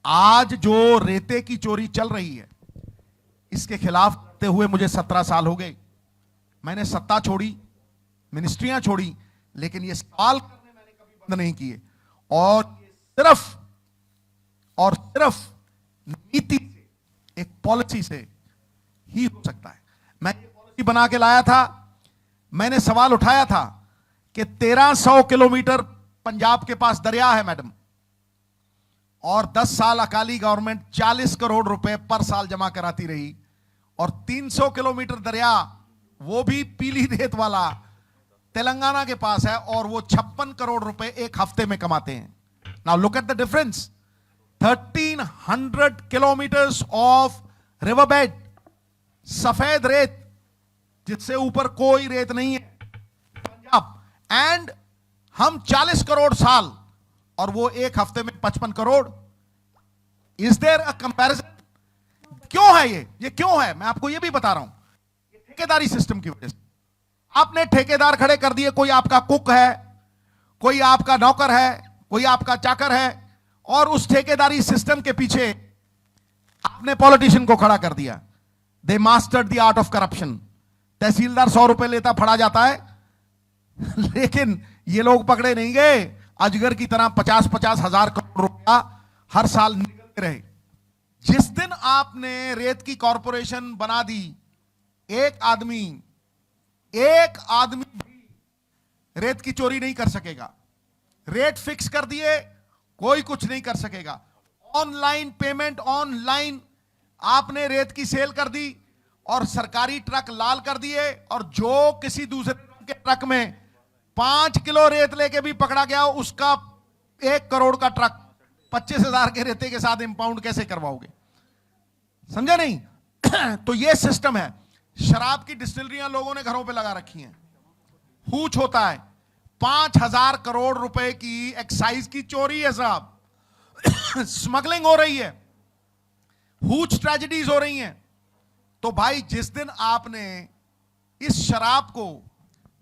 आज जो रेते की चोरी चल रही है, इसके खिलाफ करते हुए मुझे 17 साल हो गए। मैंने सत्ता छोड़ी, मिनिस्ट्रियां छोड़ी, लेकिन ये सवाल करने मैंने कभी बंद नहीं किए। और सिर्फ नीति से, एक पॉलिसी से ही हो सकता है। मैं ये पॉलिसी बना के लाया था। मैंने सवाल उठाया था कि 1300 किलोमीटर पंजाब के पास दरिया है मैडम, और 10 साल अकाली गवर्नमेंट 40 करोड़ रुपए पर साल जमा कराती रही, और 300 किलोमीटर दरिया, वो भी पीली रेत वाला, तेलंगाना के पास है, और वो 56 करोड़ रुपए एक हफ्ते में कमाते हैं। Now look at the difference. 1300 kilometres of river bed, सफेद रेत जिससे ऊपर कोई रेत नहीं है, पंजाब, एंड हम 40 करोड़ साल, और वो एक हफ्ते में 55 crore. Is there a comparison? क्यों है ये क्यों है? मैं आपको ये भी बता रहा हूं, ये ठेकेदारी सिस्टम की वजह से। आपने ठेकेदार खड़े कर दिए, कोई आपका कुक है, कोई आपका नौकर है, कोई आपका चाकर है, और उस ठेकेदारी सिस्टम के पीछे आपने पॉलिटिशियन को खड़ा कर दिया। They mastered the art of corruption. तहसीलदार 100 रुपए लेता, फड़ा जाता है, लेकिन ये लोग पकड़े नहीं गए। अजगर की तरह 50-50 हजार करोड़ रुपया हर साल निकलते रहे। जिस दिन आपने रेत की कॉरपोरेशन बना दी, एक आदमी भी रेत की चोरी नहीं कर सकेगा। रेट फिक्स कर दिए, कोई कुछ नहीं कर सकेगा। ऑनलाइन पेमेंट, ऑनलाइन आपने रेत की सेल कर दी, और सरकारी ट्रक लाल कर दिए, और जो किसी दूसरे के ट्रक में 5 किलो रेत लेके भी पकड़ा गया, उसका 1 करोड़ का ट्रक 25,000 के रेते के साथ इंपाउंड कैसे करवाओगे? समझे नहीं? तो ये सिस्टम है। शराब की डिस्टिलरियां लोगों ने घरों पे लगा रखी हैं, हूच होता है। 5,000 करोड़ रुपए की एक्साइज की चोरी है साहब, स्मगलिंग हो रही है, हूच ट्रेजेडीज हो रही हैं। तो भाई, जिस दिन आपने इस शराब को,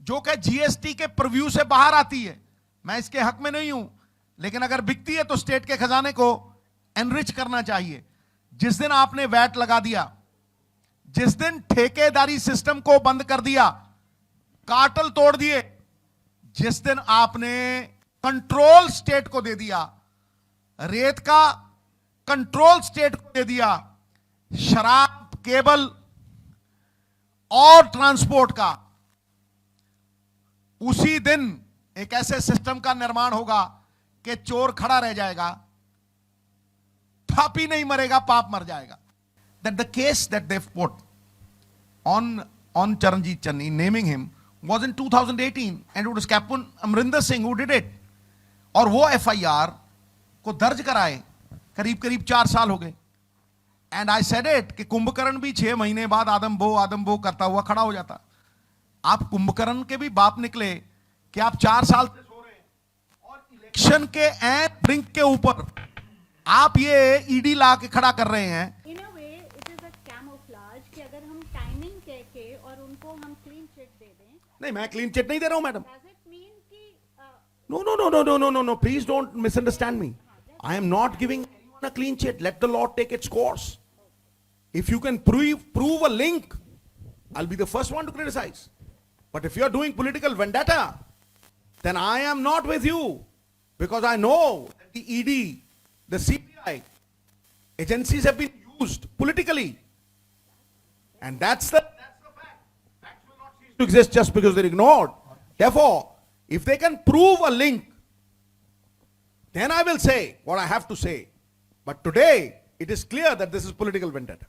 जो कि जीएसटी के प्रीव्यू से बाहर आती है, मैं इसके हक में नहीं हूं, लेकिन अगर बिकती है तो स्टेट के खजाने को एनरिच करना चाहिए। जिस दिन आपने वैट लगा दिया, जिस दिन ठेकेदारी सिस्टम को बंद कर दिया, कार्टेल तोड़ दिए, जिस दिन आपने कंट्रोल स्टेट को दे दिया, रेत का कंट्रोल स्टेट को दे दिया, शराब, केबल और ट्रांसपोर्ट का, उसी दिन एक ऐसे सिस्टम का निर्माण होगा कि चोर खड़ा रह जाएगा, पापी नहीं मरेगा, पाप मर जाएगा। That the case that they've put on Charanjit Channi, naming him, was in 2018, and it was Captain Amrinder Singh who did it. और वो FIR को दर्ज कराए करीब 4 साल हो गए। एंड आई सेड इट कि कुंभकर्ण भी 6 महीने बाद आदम बो करता हुआ खड़ा हो जाता। आप कुंभकर्ण के भी बाप निकले कि आप 4 साल से सो रहे हैं, और इलेक्शन के एंड ब्रिंक के ऊपर आप ये ईडी ला के खड़ा कर रहे हैं। In a way it is a camouflage कि अगर हम टाइमिंग कह के और उनको हम क्लीन चिट दे दें। नहीं, मैं क्लीन चिट नहीं दे रहा हूं मैडम। डज इट मीन कि No, please don't misunderstand me. I am not giving anyone a clean chit. Let the law take its course. If you can prove a link, I'll be the first one to criticize. But if you're doing political vendetta, then I am not with you, because I know that the ED, the CBI agencies have been used politically, and that's the fact. Facts will not cease to exist just because they're ignored. Therefore, if they can prove a link, then I will say what I have to say. But today, it is clear that this is political vendetta.